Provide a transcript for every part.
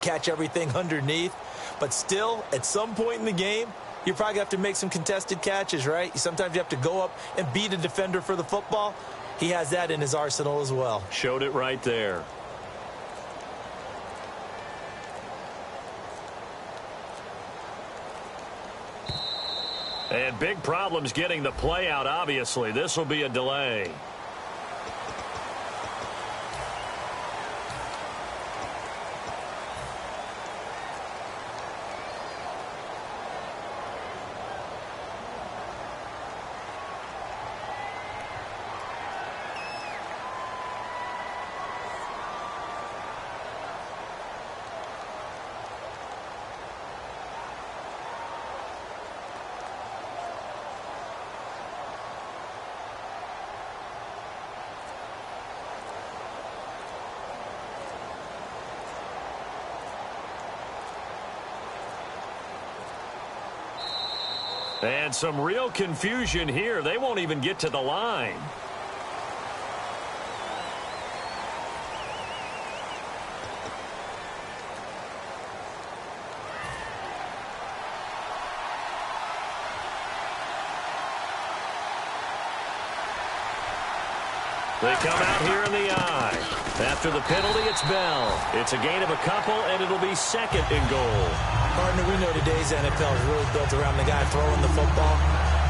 catch everything underneath. But still, at some point in the game, you're probably going to have to make some contested catches, right? Sometimes you have to go up and beat a defender for the football. He has that in his arsenal as well. Showed it right there. And big problems getting the play out, obviously. This will be a delay. And some real confusion here. They won't even get to the line. They come out here in the eye. After the penalty, it's Bell. It's a gain of a couple, and it'll be second and goal. Partner, we know today's NFL is really built around the guy throwing the football.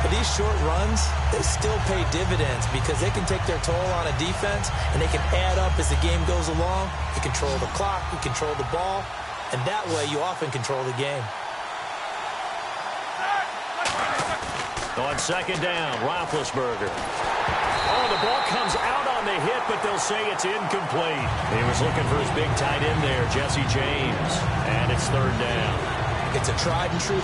But these short runs, they still pay dividends because they can take their toll on a defense, and they can add up as the game goes along. You control the clock, you control the ball, and that way you often control the game. On second down, Roethlisberger. Oh, the ball comes out on the hit, but they'll say it's incomplete. He was looking for his big tight end there, Jesse James. And it's third down. It's a tried and true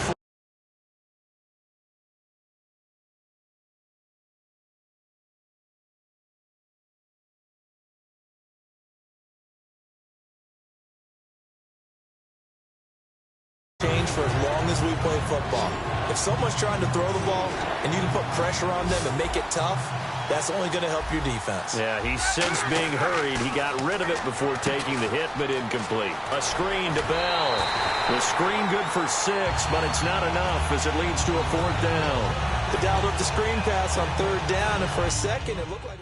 change for as long as we play football. If someone's trying to throw the ball and you can put pressure on them and make it tough, that's only going to help your defense. Yeah, he's since being hurried. He got rid of it before taking the hit, but incomplete. A screen to Bell. The screen good for 6, but it's not enough as it leads to a fourth down. They dialed up the screen pass on third down, and for a second it looked like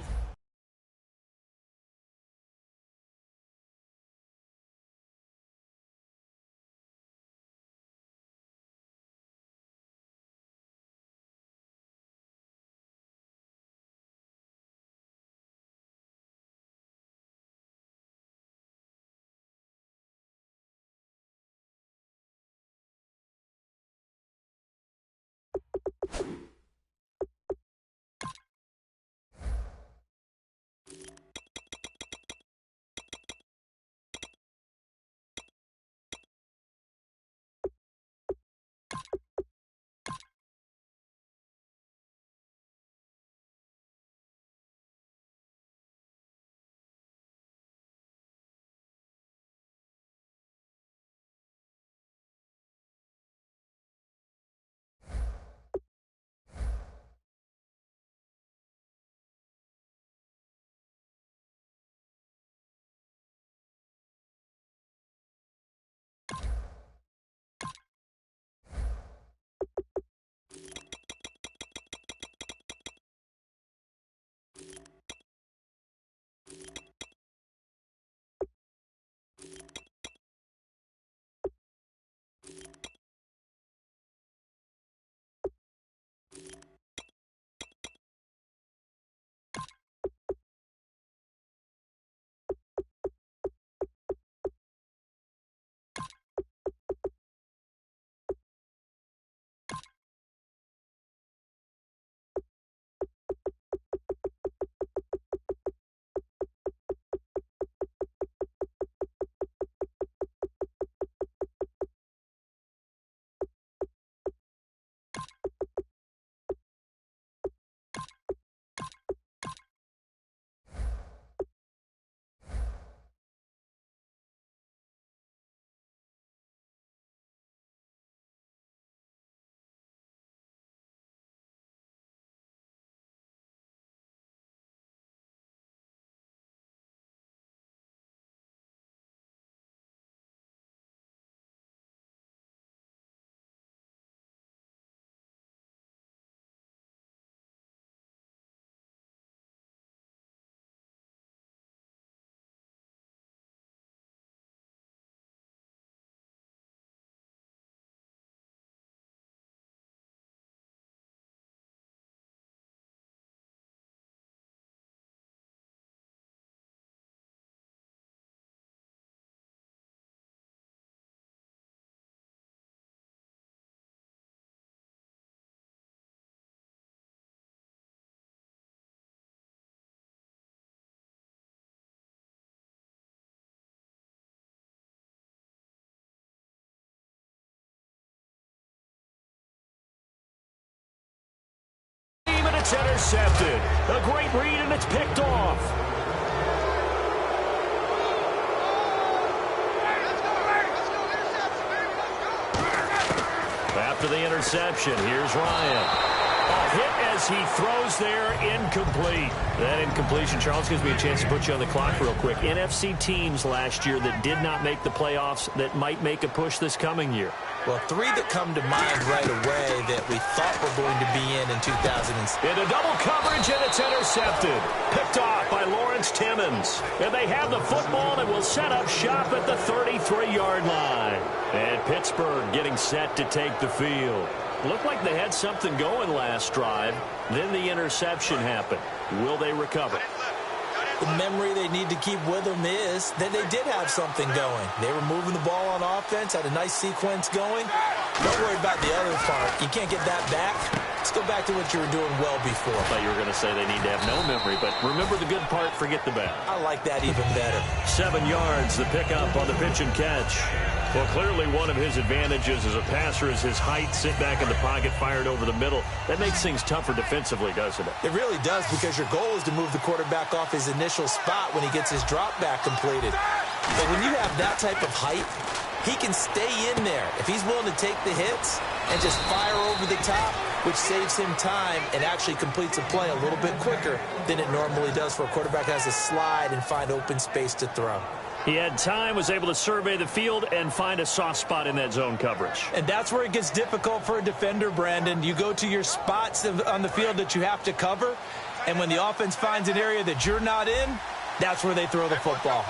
it's intercepted. A great read, and it's picked off. After the interception, here's Ryan. A hit as he throws there, incomplete. That incompletion, Charles, gives me a chance to put you on the clock real quick. NFC teams last year that did not make the playoffs that might make a push this coming year. Well, three that come to mind right away that we thought were going to be in 2006. Into double coverage, and it's intercepted. Picked off by Lawrence Timmons. And they have the football and will set up shop at the 33-yard line. And Pittsburgh getting set to take the field. Looked like they had something going last drive. Then the interception happened. Will they recover? The memory they need to keep with them is that they did have something going. They were moving the ball on offense, had a nice sequence going. Don't worry about the other part. You can't get that back. Let's go back to what you were doing well before. I thought you were going to say they need to have no memory, but remember the good part, forget the bad. I like that even better. 7 yards, the pickup on the pitch and catch. Well, clearly one of his advantages as a passer is his height, sit back in the pocket, fired over the middle. That makes things tougher defensively, doesn't it? It really does, because your goal is to move the quarterback off his initial spot when he gets his drop back completed. But when you have that type of height, he can stay in there. If he's willing to take the hits and just fire over the top, which saves him time and actually completes a play a little bit quicker than it normally does for a quarterback that has to slide and find open space to throw. He had time, was able to survey the field and find a soft spot in that zone coverage. And that's where it gets difficult for a defender, Brandon. You go to your spots on the field that you have to cover, and when the offense finds an area that you're not in, that's where they throw the football.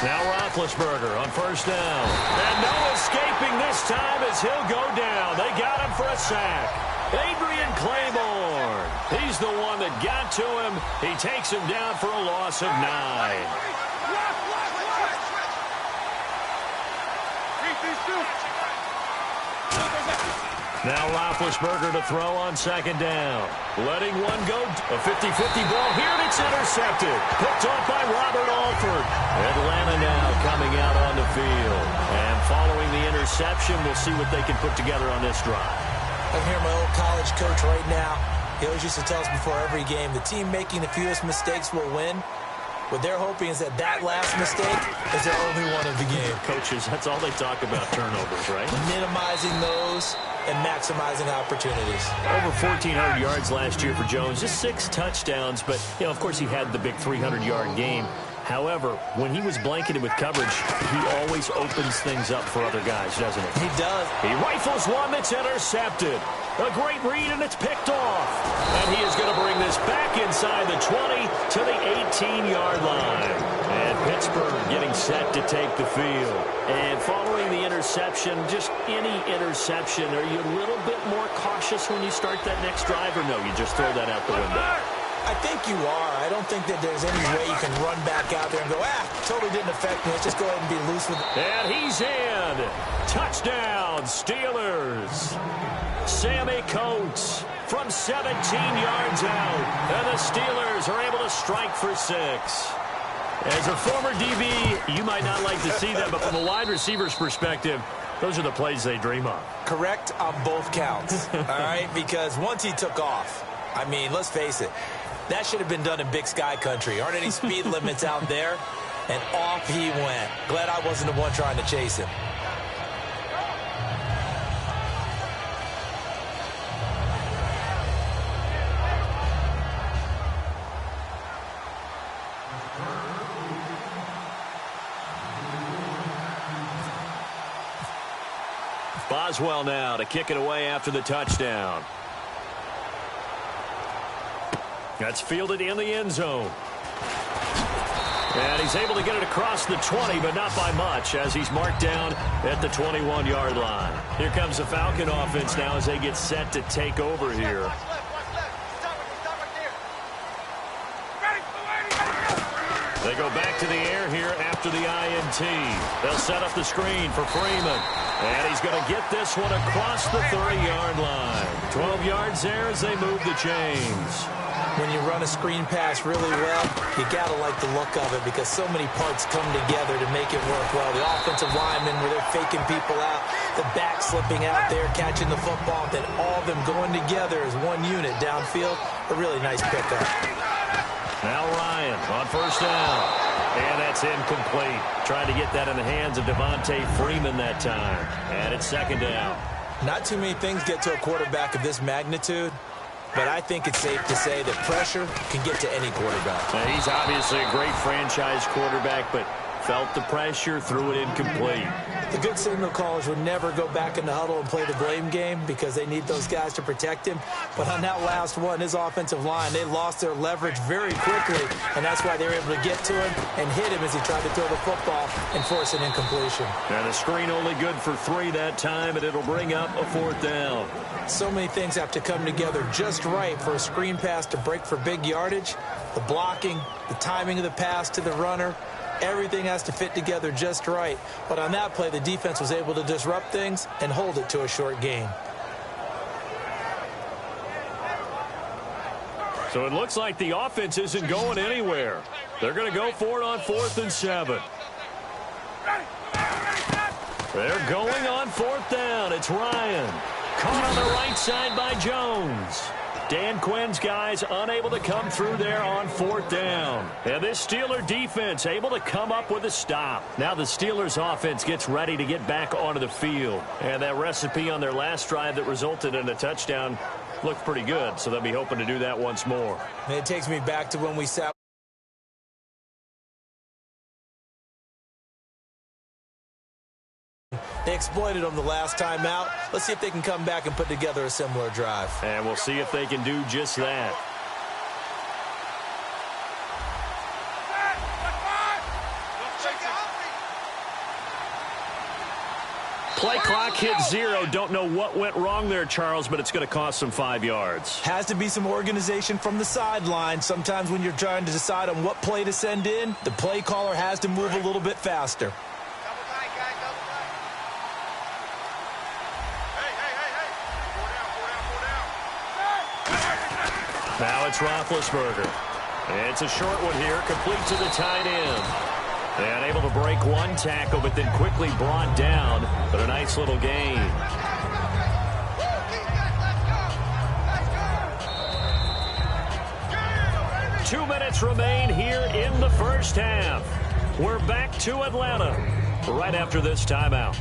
Now Roethlisberger on first down. And no escaping this time as he'll go down. They got him for a sack. Adrian Claiborne. He's the one that got to him. He takes him down for a loss of 9. Now Roethlisberger to throw on second down. Letting one go. A 50-50 ball here, and it's intercepted. Picked off by Robert Alford. Atlanta now coming out on the field. And following the interception, we'll see what they can put together on this drive. I'm here, my old college coach right now. He always used to tell us before every game, the team making the fewest mistakes will win. What they're hoping is that last mistake is their only one of the game. Coaches, that's all they talk about, turnovers, right? Minimizing those and maximizing opportunities. Over 1,400 yards last year for Jones, just 6 touchdowns, but, of course, he had the big 300-yard game. However, when he was blanketed with coverage, he always opens things up for other guys, doesn't he? He does. He rifles one that's intercepted. A great read, and it's picked off. And he is going to bring this back inside the 20 to the 18-yard line. And Pittsburgh getting set to take the field. And following the interception, just any interception, are you a little bit more cautious when you start that next drive, or no, you just throw that out the window? I think you are. I don't think that there's any way you can run back out there and go, totally didn't affect me. Let's just go ahead and be loose with it. And he's in. Touchdown, Steelers. Sammy Coates from 17 yards out. And the Steelers are able to strike for 6. As a former DB, you might not like to see that, but from a wide receiver's perspective, those are the plays they dream of. Correct on both counts, all right? Because once he took off, I mean, let's face it, that should have been done in Big Sky country. Aren't any speed limits out there? And off he went. Glad I wasn't the one trying to chase him. Boswell now to kick it away after the touchdown. That's fielded in the end zone. And he's able to get it across the 20, but not by much, as he's marked down at the 21-yard line. Here comes the Falcon offense now as they get set to take over here. They go back to the air here after the INT. They'll set up the screen for Freeman. And he's going to get this one across the 30-yard line. 12 yards there as they move the chains. When you run a screen pass really well, you got to like the look of it because so many parts come together to make it work well. The offensive linemen, where they're faking people out, the back slipping out there, catching the football, then all of them going together as one unit downfield. A really nice pickup. Now Ryan on first down. And that's incomplete. Trying to get that in the hands of Devontae Freeman that time. And it's second down. Not too many things get to a quarterback of this magnitude, but I think it's safe to say that pressure can get to any quarterback. Now, he's obviously a great franchise quarterback, but felt the pressure, threw it incomplete. The good signal callers would never go back in the huddle and play the blame game because they need those guys to protect him. But on that last one, his offensive line, they lost their leverage very quickly, and that's why they were able to get to him and hit him as he tried to throw the football and force an incompletion. And the screen only good for 3 that time, and it'll bring up a 4th down. So many things have to come together just right for a screen pass to break for big yardage. The blocking, the timing of the pass to the runner, everything has to fit together just right. But on that play, the defense was able to disrupt things and hold it to a short gain. So it looks like the offense isn't going anywhere. They're going to go for it on 4th and 7. They're going on 4th down. It's Ryan. Caught on the right side by Jones. Dan Quinn's guys unable to come through there on 4th down. And this Steeler defense able to come up with a stop. Now the Steelers offense gets ready to get back onto the field. And that recipe on their last drive that resulted in a touchdown looked pretty good. So they'll be hoping to do that once more. It takes me back to when we sat. They exploited them the last time out. Let's see if they can come back and put together a similar drive. And we'll see if they can do just that. Play clock hit 0. Don't know what went wrong there, Charles, but it's going to cost them 5 yards. Has to be some organization from the sideline. Sometimes when you're trying to decide on what play to send in, the play caller has to move a little bit faster. Now it's Roethlisberger. It's a short one here, complete to the tight end. And able to break one tackle, but then quickly brought down. But a nice little gain. Two minutes remain here in the first half. We're back to Atlanta right after this timeout.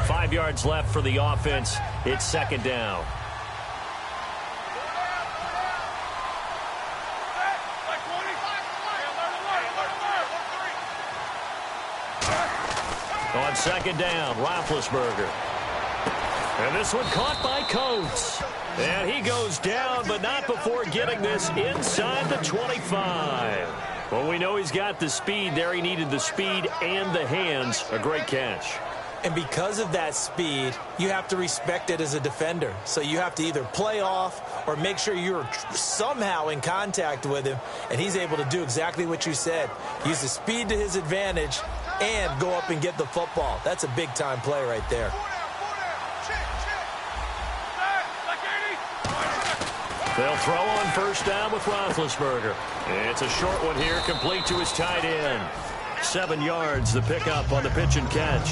5 yards left for the offense. It's second down. On second down, Roethlisberger. And this one caught by Coates. And he goes down, but not before getting this inside the 25. Well, we know he's got the speed there. He needed the speed and the hands. A great catch. And because of that speed, you have to respect it as a defender. So you have to either play off or make sure you're somehow in contact with him. And he's able to do exactly what you said. Use the speed to his advantage and go up and get the football. That's a big-time play right there. They'll throw on first down with Roethlisberger. It's a short one here, complete to his tight end. 7 yards, the pickup on the pitch and catch.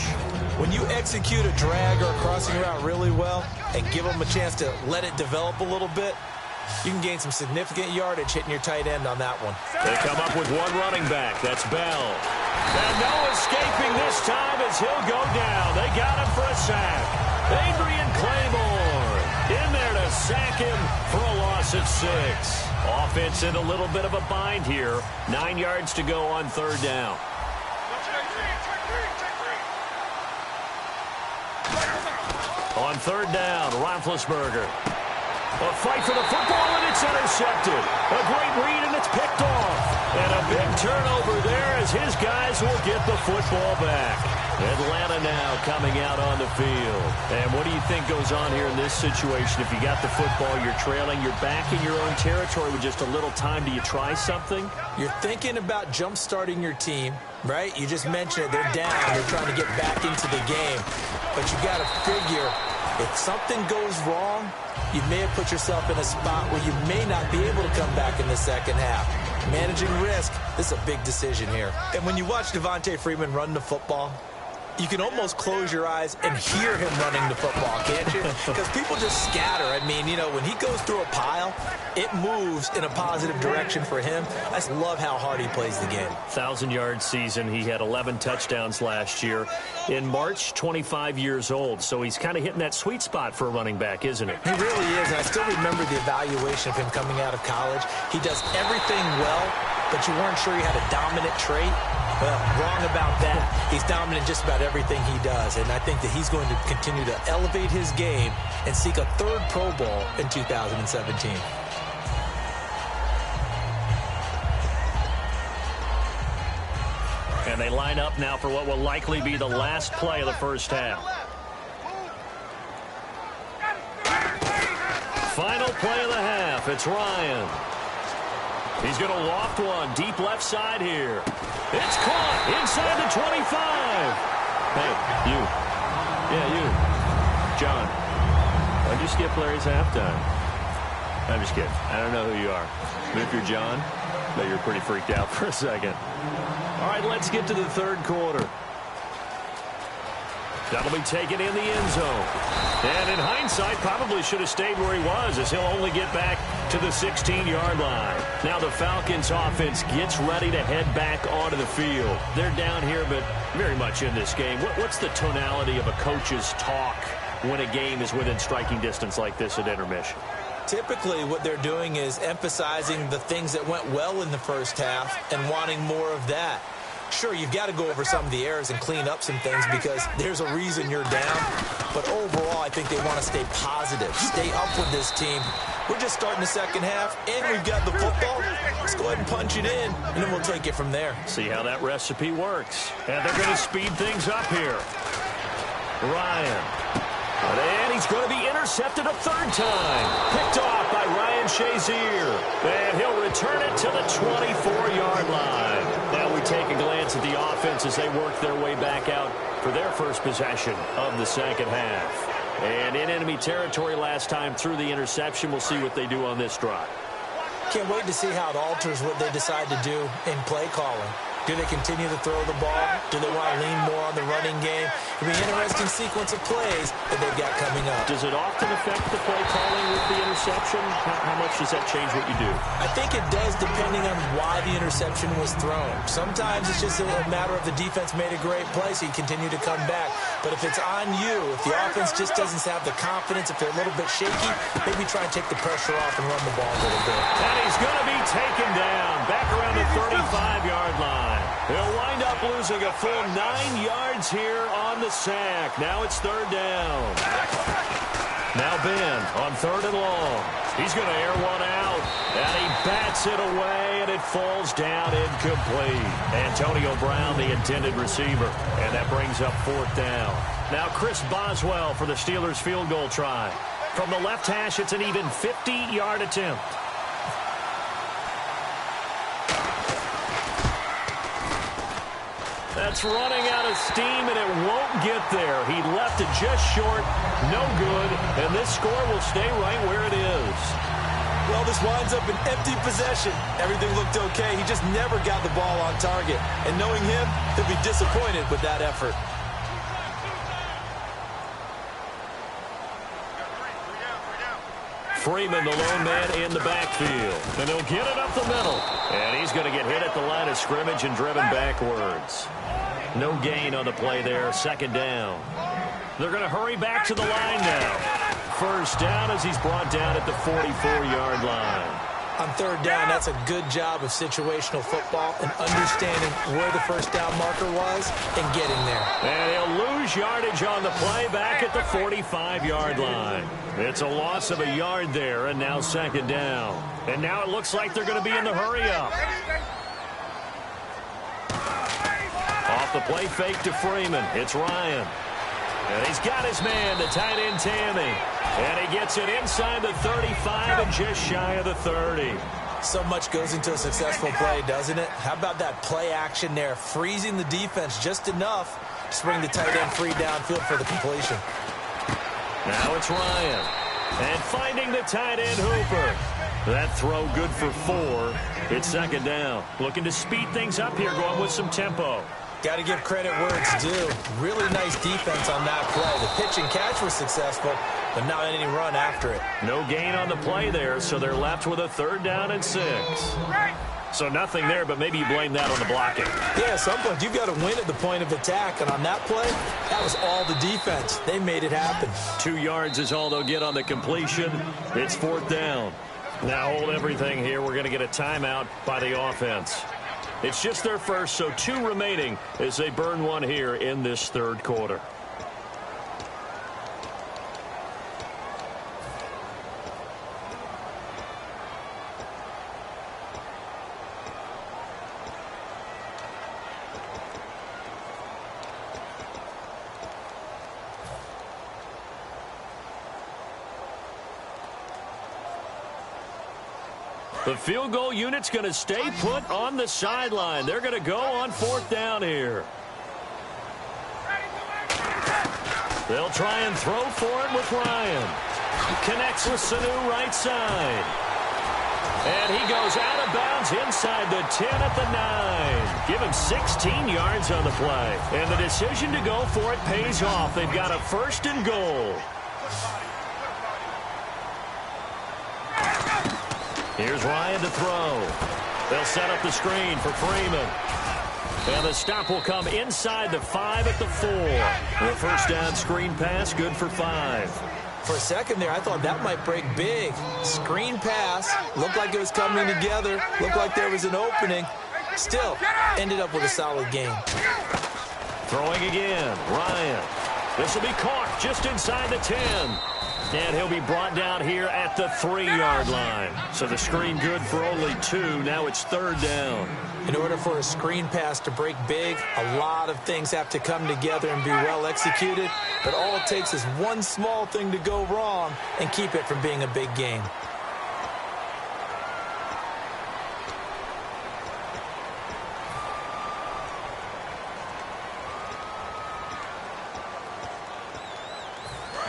When you execute a drag or a crossing route really well and give them a chance to let it develop a little bit, you can gain some significant yardage hitting your tight end on that one. They come up with one running back. That's Bell. And no escaping this time as he'll go down. They got him for a sack. Adrian Claiborne in there to sack him for a loss of 6. Offense in a little bit of a bind here. 9 yards to go on third down. On third down, Roethlisberger. A fight for the football, and it's intercepted. A great read, and it's picked off. And a big turnover there as his guys will get the football back. Atlanta now coming out on the field. And what do you think goes on here in this situation? If you got the football, you're trailing, you're back in your own territory with just a little time. Do you try something? You're thinking about jump-starting your team, right? You just mentioned it. They're down. They're trying to get back into the game. But you got to figure If something goes wrong, you may have put yourself in a spot where you may not be able to come back in the second half. Managing risk, this is a big decision here. And when you watch Devontae Freeman run the football, you can almost close your eyes and hear him running the football, can't you? Because people just scatter. I mean, you know, when he goes through a pile, it moves in a positive direction for him. I just love how hard he plays the game. 1,000-yard season. He had 11 touchdowns last year. In March, 25 years old. So he's kind of hitting that sweet spot for a running back, isn't it? He really is. And I still remember the evaluation of him coming out of college. He does everything well, but you weren't sure he had a dominant trait. Well, wrong about that. He's dominant just about everything he does, and I think that he's going to continue to elevate his game and seek a third Pro Bowl in 2017. And they line up now for what will likely be the last play of the first half. Final play of the half. It's Ryan. He's going to loft one deep left side here. It's caught inside the 25. Hey, you. Yeah, you. John, why'd you skip Larry's halftime? I'm just kidding. I don't know who you are. But if you're John, I bet you're pretty freaked out for a second. All right, let's get to the third quarter. That'll be taken in the end zone. And in hindsight, probably should have stayed where he was, as he'll only get back to the 16-yard line. Now the Falcons offense gets ready to head back onto the field. They're down here, but very much in this game. What's the tonality of a coach's talk when a game is within striking distance like this at intermission? Typically, what they're doing is emphasizing the things that went well in the first half and wanting more of that. Sure, you've got to go over some of the errors and clean up some things because there's a reason you're down. But overall, I think they want to stay positive, stay up with this team. We're just starting the second half, and we've got the football. Let's go ahead and punch it in, and then we'll take it from there. See how that recipe works. And they're going to speed things up here. Ryan. And he's going to be intercepted a third time. Picked off by Ryan Shazier. And he'll return it to the 24-yard line. Now we take a glance at the offense as they work their way back out for their first possession of the second half. And in enemy territory last time through the interception. We'll see what they do on this drive. Can't wait to see how it alters what they decide to do in play calling. Do they continue to throw the ball? Do they want to lean more on the running game? It'll be an interesting sequence of plays that they've got coming up. Does it often affect the play calling with the interception? How much does that change what you do? I think it does depending on why the interception was thrown. Sometimes it's just a matter of the defense made a great play, so you continue to come back. But if it's on you, if the offense just doesn't have the confidence, if they're a little bit shaky, maybe try and take the pressure off and run the ball a little bit. And he's going to be taken down back around the 35-yard line. They'll wind up losing a full 9 yards here on the sack. Now it's third down. Now Ben on third and long. He's going to air one out. And he bats it away, and it falls down incomplete. Antonio Brown, the intended receiver. And that brings up fourth down. Now Chris Boswell for the Steelers field goal try. From the left hash, it's an even 50-yard attempt. That's running out of steam, and it won't get there. He left it just short, no good, and this score will stay right where it is. Well, this winds up an empty possession. Everything looked okay. He just never got the ball on target. And knowing him, he'll be disappointed with that effort. Freeman, the lone man in the backfield. And he'll get it up the middle. And he's going to get hit at the line of scrimmage and driven backwards. No gain on the play there. Second down. They're going to hurry back to the line now. First down as he's brought down at the 44-yard line. On third down, that's a good job of situational football and understanding where the first down marker was and getting there. And he'll lose yardage on the play back at the 45-yard line. It's a loss of a yard there, and now second down. And now it looks like they're going to be in the hurry-up. Off the play fake to Freeman. It's Ryan. And he's got his man, the tight end Tammy. And he gets it inside the 35 and just shy of the 30. So much goes into a successful play, doesn't it? How about that play action there, freezing the defense just enough to bring the tight end free downfield for the completion. Now it's Ryan. And finding the tight end Hooper. That throw good for 4. It's second down. Looking to speed things up here, going with some tempo. Got to give credit where it's due. Really nice defense on that play. The pitch and catch was successful, but not any run after it. No gain on the play there, so they're left with a 3rd down and 6. So nothing there, but maybe you blame that on the blocking. Yeah, at some point you've got to win at the point of attack, and on that play, that was all the defense. They made it happen. 2 yards is all they'll get on the completion. It's 4th down. Now hold everything here. We're going to get a timeout by the offense. It's just their first, so 2 remaining as they burn one here in this 3rd quarter. The field goal unit's going to stay put on the sideline. They're going to go on 4th down here. They'll try and throw for it with Ryan. Connects with Sanu right side. And he goes out of bounds inside the 10 at the 9. Give him 16 yards on the play. And the decision to go for it pays off. They've got a 1st and goal. Here's Ryan to throw. They'll set up the screen for Freeman. And the stop will come inside the 5 at the 4. The 1st down screen pass, good for 5. For a second there, I thought that might break big. Screen pass. Looked like it was coming together. Looked like there was an opening. Still, ended up with a solid game. Throwing again, Ryan. This will be caught just inside the 10. And he'll be brought down here at the 3-yard line. So the screen good for only 2. Now it's 3rd down. In order for a screen pass to break big, a lot of things have to come together and be well executed. But all it takes is one small thing to go wrong and keep it from being a big game.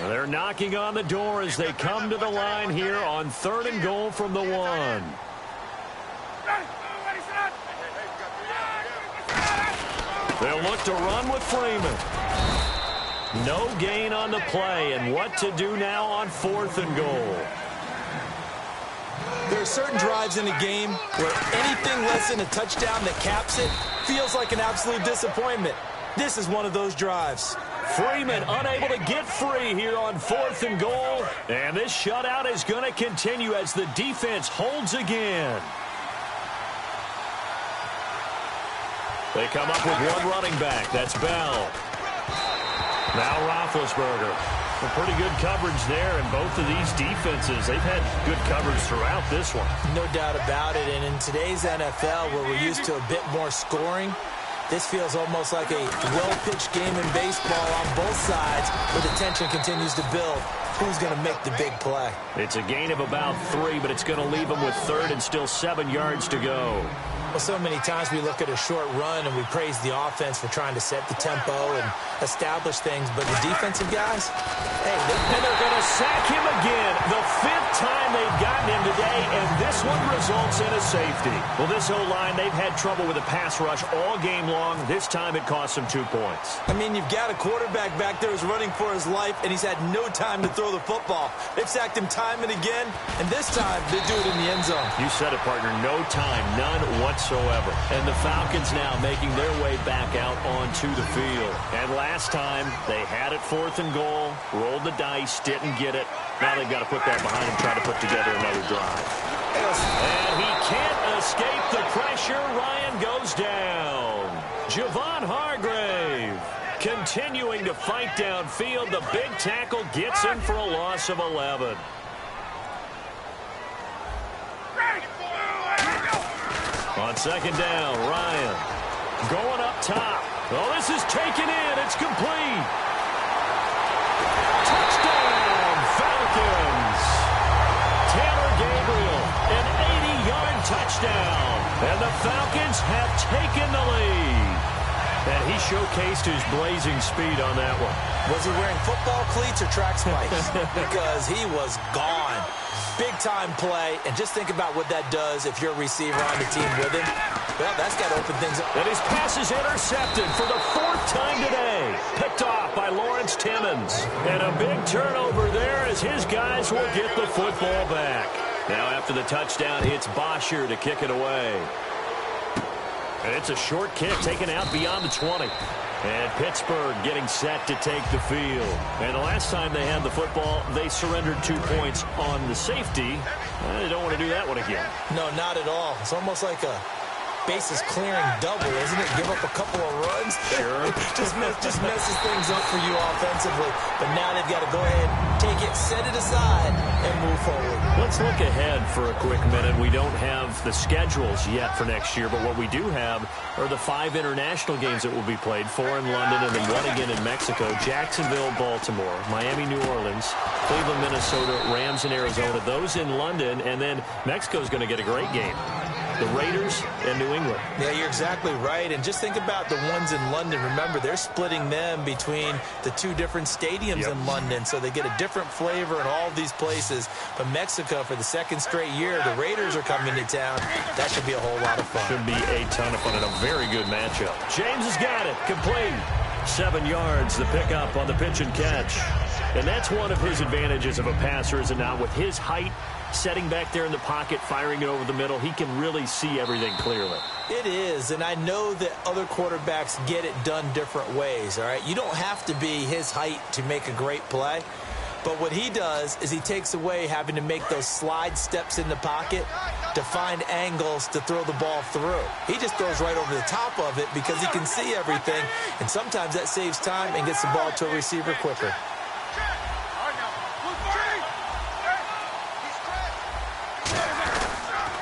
They're knocking on the door as they come to the line here on 3rd and goal from the 1. They'll look to run with Freeman. No gain on the play, and what to do now on 4th and goal. There are certain drives in a game where anything less than a touchdown that caps it feels like an absolute disappointment. This is one of those drives. Freeman unable to get free here on 4th and goal. And this shutout is going to continue as the defense holds again. They come up with one running back. That's Bell. Now Roethlisberger. Well, pretty good coverage there, and both of these defenses, they've had good coverage throughout this one. No doubt about it, and in today's NFL, where we're used to a bit more scoring, this feels almost like a well-pitched game in baseball on both sides, where the tension continues to build. Who's going to make the big play? It's a gain of about 3, but it's going to leave them with 3rd and still 7 yards to go. Well, so many times we look at a short run and we praise the offense for trying to set the tempo and establish things, but the defensive guys, hey, they're going to sack him again. The 5th time they've gotten him today, and this one results in a safety. Well, this O-line, they've had trouble with a pass rush all game long. This time it cost them 2 points. I mean, you've got a quarterback back there who's running for his life, and he's had no time to throw the football. They've sacked him time and again, and this time they do it in the end zone. You said it, partner. No time, none whatsoever. And the Falcons now making their way back out onto the field. And last time, they had it 4th and goal, rolled the dice, didn't get it. Now they've got to put that behind them, try to put together another drive. And he can't escape the pressure. Ryan goes down. Javon Hargrave continuing to fight downfield. The big tackle gets him for a loss of 11. On 2nd down, Ryan going up top. Oh, this is taken in. It's complete. Touchdown, Falcons. Taylor Gabriel, an 80-yard touchdown. And the Falcons have taken the lead. And he showcased his blazing speed on that one. Was he wearing football cleats or track spikes? Because he was gone. Big-time play, and just think about what that does if you're a receiver on the team with him. Well, that's got to open things up. And his pass is intercepted for the 4th time today. Picked off by Lawrence Timmons. And a big turnover there as his guys will get the football back. Now after the touchdown, it's Bosher to kick it away. And it's a short kick taken out beyond the 20. And Pittsburgh getting set to take the field. And the last time they had the football, they surrendered 2 points on the safety. They don't want to do that one again. No, not at all. It's almost like a bases clearing double, isn't it? Give up a couple of runs. Sure. just messes things up for you offensively. But now they've got to go ahead, take it, set it aside, and move forward. Let's look ahead for a quick minute. We don't have the schedules yet for next year, but what we do have are the 5 international games that will be played, 4 in London and then 1 again in Mexico, Jacksonville, Baltimore, Miami, New Orleans, Cleveland, Minnesota, Rams, and Arizona. Those in London, and then Mexico's going to get a great game. The Raiders and New England. Yeah, you're exactly right. And just think about the ones in London. Remember, they're splitting them between the 2 different stadiums in London, so they get a different flavor in all these places. But Mexico, for the 2nd straight year, the Raiders are coming to town. That should be a whole lot of fun. Should be a ton of fun and a very good matchup. James has got it. Complete. 7 yards, the pickup on the pitch and catch. And that's one of his advantages of a passer, is it not? With his height, setting back there in the pocket, firing it over the middle, he can really see everything clearly. It is, and I know that other quarterbacks get it done different ways, all right? You don't have to be his height to make a great play. But what he does is he takes away having to make those slide steps in the pocket to find angles to throw the ball through. He just throws right over the top of it because he can see everything, and sometimes that saves time and gets the ball to a receiver quicker.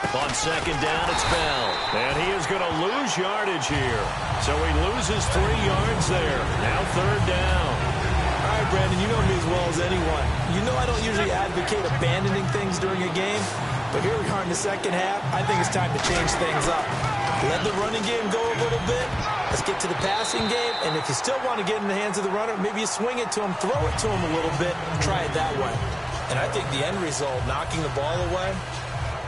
On 2nd down, it's Bell. And he is going to lose yardage here. So he loses 3 yards there. Now 3rd down. All right, Brandon, you know me as well as anyone. You know I don't usually advocate abandoning things during a game, but here we are in the 2nd half. I think it's time to change things up. Let the running game go a little bit. Let's get to the passing game, and if you still want to get in the hands of the runner, maybe you swing it to him, throw it to him a little bit, try it that way. And I think the end result, knocking the ball away,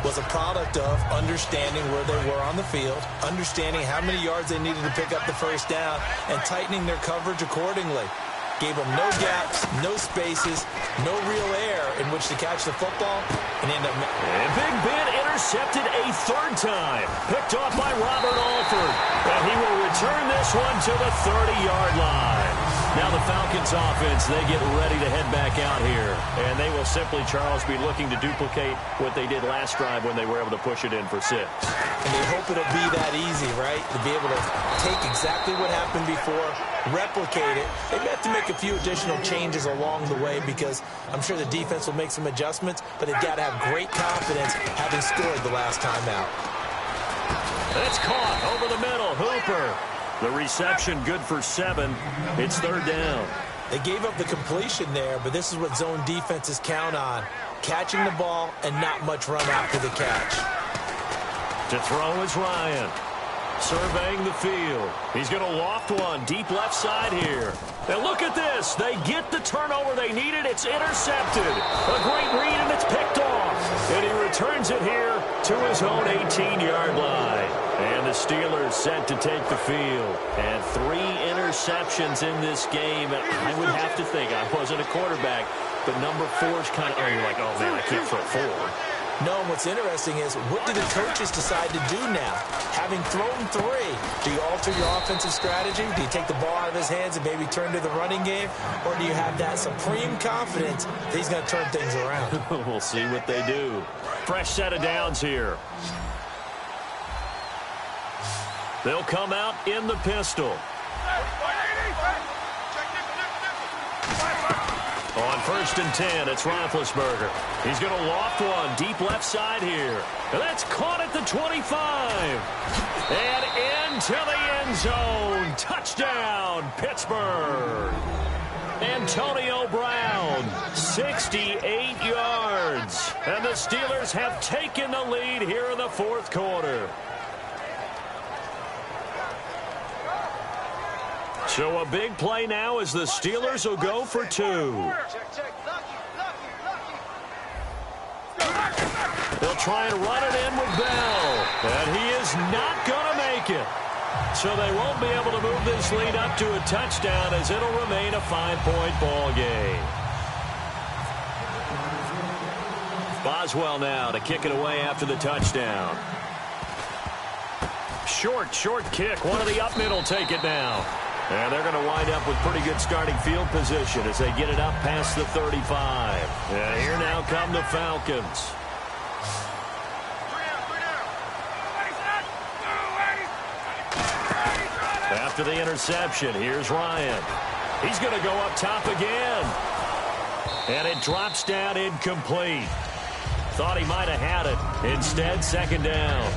was a product of understanding where they were on the field, understanding how many yards they needed to pick up the 1st down, and tightening their coverage accordingly. Gave them no gaps, no spaces, no real air in which to catch the football, and end up... And Big Ben intercepted a 3rd time. Picked off by Robert Alford. And he will return this one to the 30-yard line. Now the Falcons offense, they get ready to head back out here. And they will simply, Charles, be looking to duplicate what they did last drive when they were able to push it in for 6. And they hope it'll be that easy, right? To be able to take exactly what happened before, replicate it. They may have to make a few additional changes along the way because I'm sure the defense will make some adjustments, but they've got to have great confidence having scored the last time out. It's caught over the middle. Hooper. The reception good for 7. It's 3rd down. They gave up the completion there, but this is what zone defenses count on. Catching the ball and not much run after the catch. To throw is Ryan. Surveying the field. He's going to loft one deep left side here. And look at this. They get the turnover they needed. It's intercepted. A great read, and it's picked off. And he returns it here to his own 18-yard line. And the Steelers set to take the field. And 3 interceptions in this game. And I would have to think, I wasn't a quarterback, but number 4 is kind of, you're like, oh, man, I can't throw 4. No, and what's interesting is, what do the coaches decide to do now? Having thrown 3, do you alter your offensive strategy? Do you take the ball out of his hands and maybe turn to the running game? Or do you have that supreme confidence that he's going to turn things around? We'll see what they do. Fresh set of downs here. They'll come out in the pistol. On 1st and 10, it's Roethlisberger. He's going to loft one deep left side here. And that's caught at the 25. And into the end zone. Touchdown, Pittsburgh. Antonio Brown, 68 yards. And the Steelers have taken the lead here in the 4th quarter. So a big play now as the Steelers will go for two. They'll try and run it in with Bell, and he is not going to make it. So they won't be able to move this lead up to a touchdown as it'll remain a 5-point ball game. Boswell now to kick it away after the touchdown. Short kick. One of the up mid will take it now. And they're going to wind up with pretty good starting field position as they get it up past the 35. And here now come the Falcons. After the interception, here's Ryan. He's going to go up top again. And it drops down incomplete. Thought he might have had it. Instead, second down.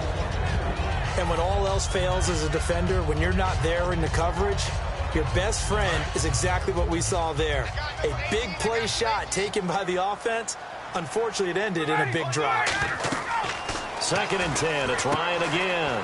And when all else fails as a defender, when you're not there in the coverage, your best friend is exactly what we saw there. A big play shot taken by the offense. Unfortunately, it ended in a big drop. 2nd and 10. It's Ryan again.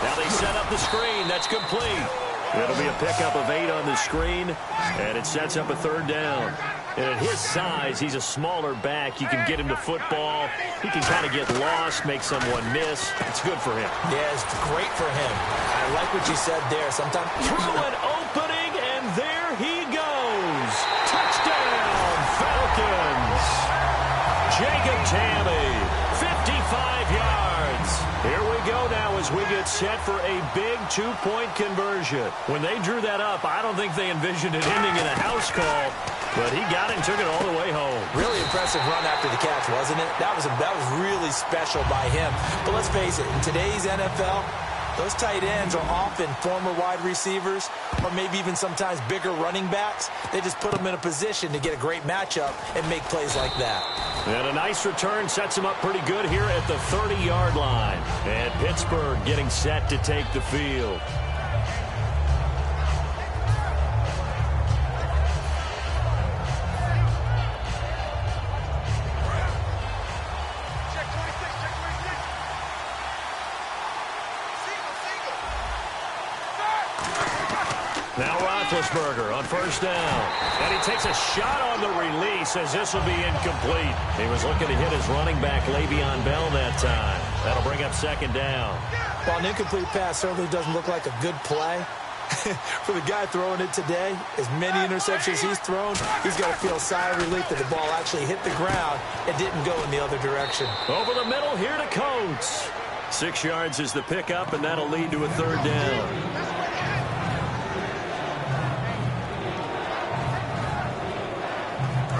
Now they set up the screen. That's complete. It'll be a pickup of 8 on the screen, and it sets up a 3rd down. And at his size, he's a smaller back. You can get him to football. He can kind of get lost, make someone miss. It's good for him. Yeah, it's great for him. I like what you said there. Sometimes through an opening, and there he goes. Touchdown, Falcons. Jacob Tamme, 55 yards. Here we go now as we get set for a big 2-point conversion. When they drew that up, I don't think they envisioned it ending in a house call, but he got it and took it all the way home. Really impressive run after the catch, wasn't it? That was really special by him. But let's face it, in today's NFL, those tight ends are often former wide receivers or maybe even sometimes bigger running backs. They just put them in a position to get a great matchup and make plays like that. And a nice return sets him up pretty good here at the 30-yard line. And Pittsburgh getting set to take the field. Now Roethlisberger on 1st down. And he takes a shot on the release as this will be incomplete. He was looking to hit his running back, Le'Veon Bell, that time. That'll bring up 2nd down. While an incomplete pass certainly doesn't look like a good play, for the guy throwing it today, as many interceptions he's thrown, he's got to feel a sigh of relief that the ball actually hit the ground and didn't go in the other direction. Over the middle here to Coates. 6 yards is the pickup, and that'll lead to a 3rd down.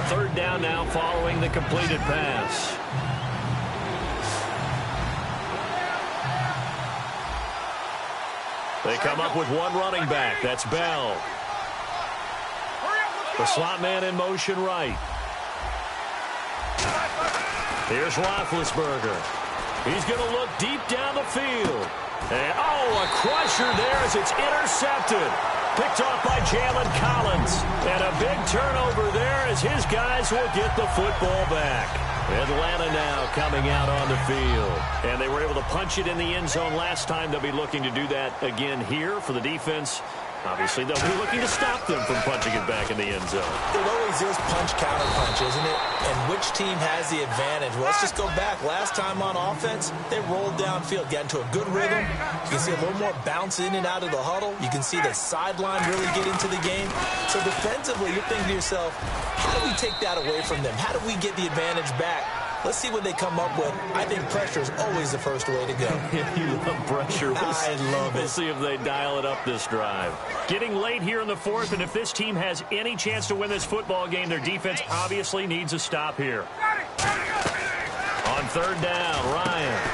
3rd down now following the completed pass. They come up with one running back. That's Bell. The slot man in motion right. Here's Roethlisberger. He's going to look deep down the field. And, a crusher there as it's intercepted. Picked off by Jalen Collins. And a big turnover there as his guys will get the football back. Atlanta now coming out on the field. And they were able to punch it in the end zone last time. They'll be looking to do that again here for the defense. Obviously, they'll be looking to stop them from punching it back in the end zone. It always is punch-counter-punch, isn't it? And which team has the advantage? Well, let's just go back. Last time on offense, they rolled downfield, got into a good rhythm. You can see a little more bounce in and out of the huddle. You can see the sideline really get into the game. So defensively, you're thinking to yourself, how do we take that away from them? How do we get the advantage back? Let's see what they come up with. I think pressure is always the first way to go. You love pressure. I love it. We'll see if they dial it up this drive. Getting late here in the 4th, and if this team has any chance to win this football game, their defense obviously needs a stop here. On 3rd down, Ryan.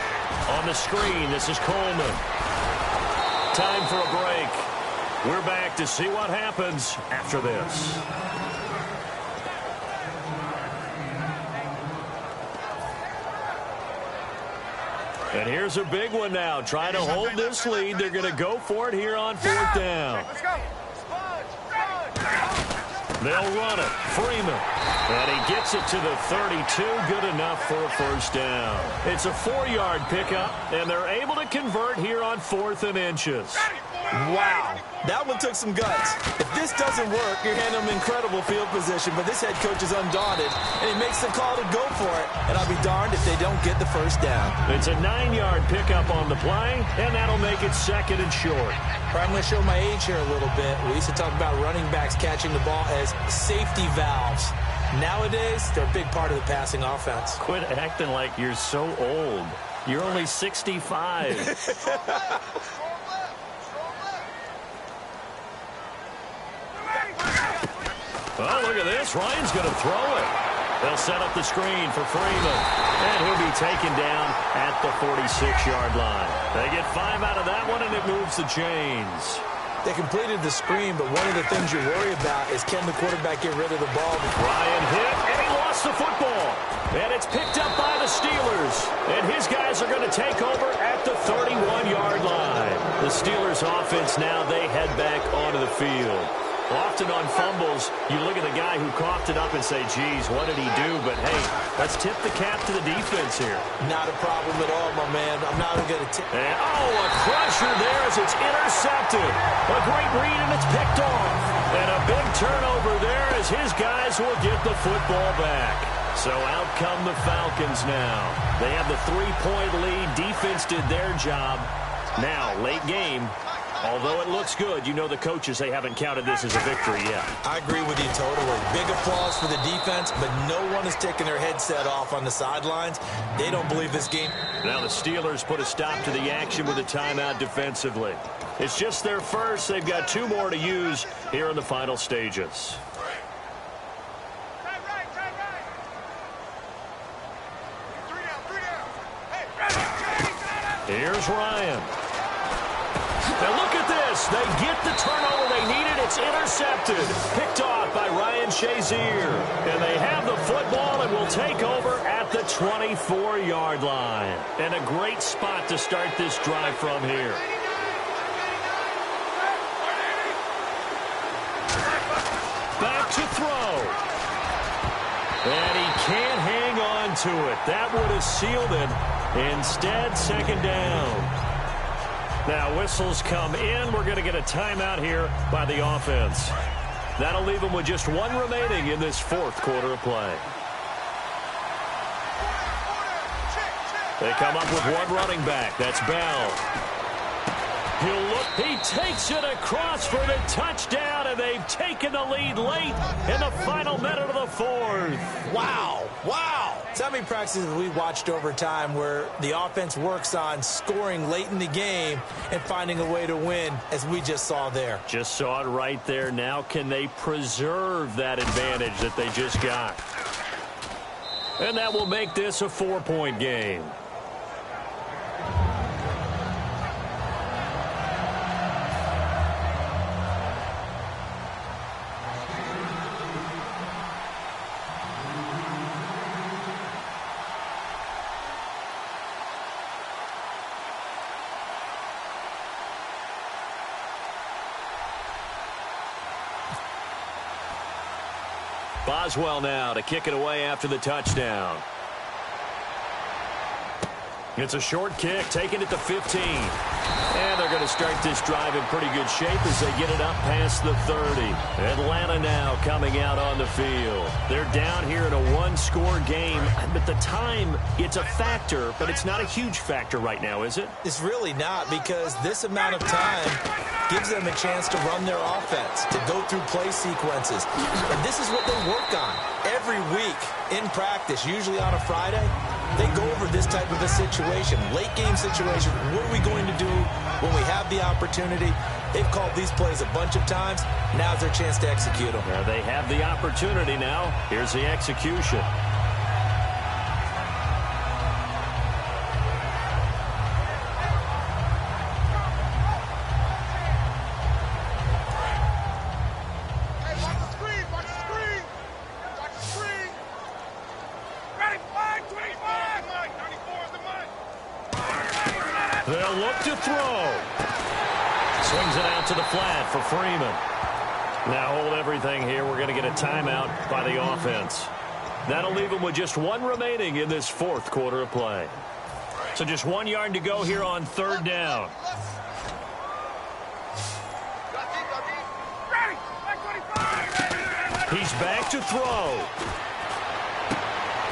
On the screen, this is Coleman. Time for a break. We're back to see what happens after this. And here's a big one now. Trying to hold this lead. They're going to go for it here on 4th down. They'll run it. Freeman. And he gets it to the 32. Good enough for a 1st down. It's a 4-yard pickup, and they're able to convert here on 4th and inches. Wow, that one took some guts. If this doesn't work, you're handing them incredible field position, but this head coach is undaunted, and he makes the call to go for it, and I'll be darned if they don't get the first down. It's a 9-yard pickup on the play, and that'll make it 2nd and short. I'm going to show my age here a little bit. We used to talk about running backs catching the ball as safety valves. Nowadays, they're a big part of the passing offense. Quit acting like you're so old. You're only 65. Well, look at this. Ryan's going to throw it. They'll set up the screen for Freeman. And he'll be taken down at the 46-yard line. They get 5 out of that one, and it moves the chains. They completed the screen, but one of the things you worry about is can the quarterback get rid of the ball? Ryan hit, and he lost the football. And it's picked up by the Steelers. And his guys are going to take over at the 31-yard line. The Steelers offense now, they head back onto the field. Often on fumbles, you look at the guy who coughed it up and say, geez, what did he do? But, hey, let's tip the cap to the defense here. Not a problem at all, my man. I'm not even going to tip. And, a crusher there as it's intercepted. A great read, and it's picked off. And a big turnover there as his guys will get the football back. So out come the Falcons now. They have the 3-point lead. Defense did their job. Now, late game. Although it looks good, you know the coaches, they haven't counted this as a victory yet. I agree with you totally. Big applause for the defense, but no one is taking their headset off on the sidelines. They don't believe this game. Now the Steelers put a stop to the action with a timeout defensively. It's just their first. They've got 2 more to use here in the final stages. Here's Ryan. Now look at this. They get the turnover they needed. It's intercepted. Picked off by Ryan Shazier. And they have the football and will take over at the 24-yard line. And a great spot to start this drive from here. Back to throw. And he can't hang on to it. That would have sealed it. Instead, 2nd down. Now whistles come in. We're going to get a timeout here by the offense. That'll leave them with just 1 remaining in this 4th quarter of play. They come up with 1 running back. That's Bell. He'll look. He takes it across for the touchdown, and they've taken the lead late in the final minute of the 4th. Wow. Wow. So how many practices have we watched over time where the offense works on scoring late in the game and finding a way to win, as we just saw there? Just saw it right there. Now can they preserve that advantage that they just got? And that will make this a 4-point game. Boswell now to kick it away after the touchdown. It's a short kick, taken at the 15. And they're going to start this drive in pretty good shape as they get it up past the 30. Atlanta now coming out on the field. They're down here in a 1-score game. But the time, it's a factor, but it's not a huge factor right now, is it? It's really not, because this amount of time gives them a chance to run their offense, to go through play sequences. And this is what they work on every week in practice, usually on a Friday. They go over this type of a situation, late game situation. What are we going to do when we have the opportunity? They've called these plays a bunch of times. Now's their chance to execute them. Now they have the opportunity now. Here's the execution. They'll look to throw. Swings it out to the flat for Freeman. Now hold everything here. We're going to get a timeout by the offense. That'll leave them with just 1 remaining in this 4th quarter of play. So just 1 yard to go here on 3rd down. He's back to throw.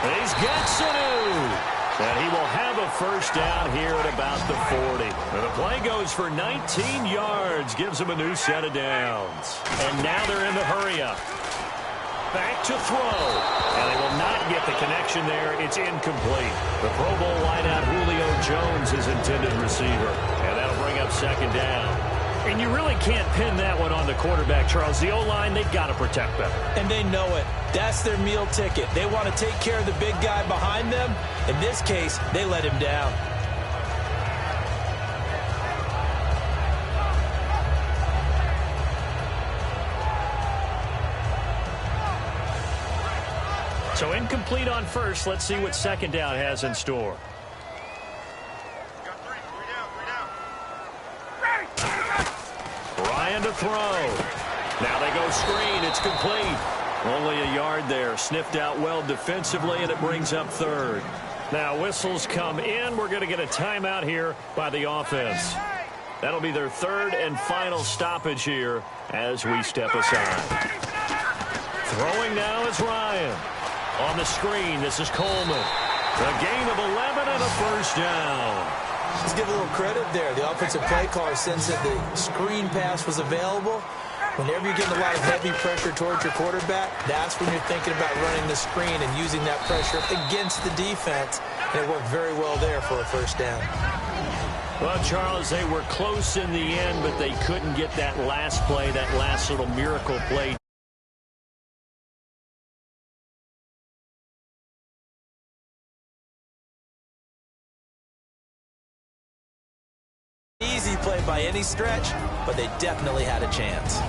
He's got Sanu. And he will have a first down here at about the 40. And the play goes for 19 yards. Gives him a new set of downs. And now they're in the hurry-up. Back to throw. And they will not get the connection there. It's incomplete. The Pro Bowl wideout Julio Jones is intended receiver. And that'll bring up second down. And you really can't pin that one on the quarterback, Charles. The O-line, they've got to protect better. And they know it. That's their meal ticket. They want to take care of the big guy behind them. In this case, they let him down. So incomplete on first. Let's see what second down has in store. Ryan to throw. Now they go screen. It's complete. Only a yard there. Sniffed out well defensively, and it brings up third. Now whistles come in. We're going to get a timeout here by the offense. That'll be their third and final stoppage here as we step aside. Throwing now is Ryan. On the screen, this is Coleman. A gain of 11 and a first down. Let's give a little credit there. The offensive play caller sensed that the screen pass was available. Whenever you're getting a lot of heavy pressure towards your quarterback, that's when you're thinking about running the screen and using that pressure against the defense. And it worked very well there for a first down. Well, Charles, they were close in the end, but they couldn't get that last play, that last little miracle play. Easy play by any stretch, but they definitely had a chance.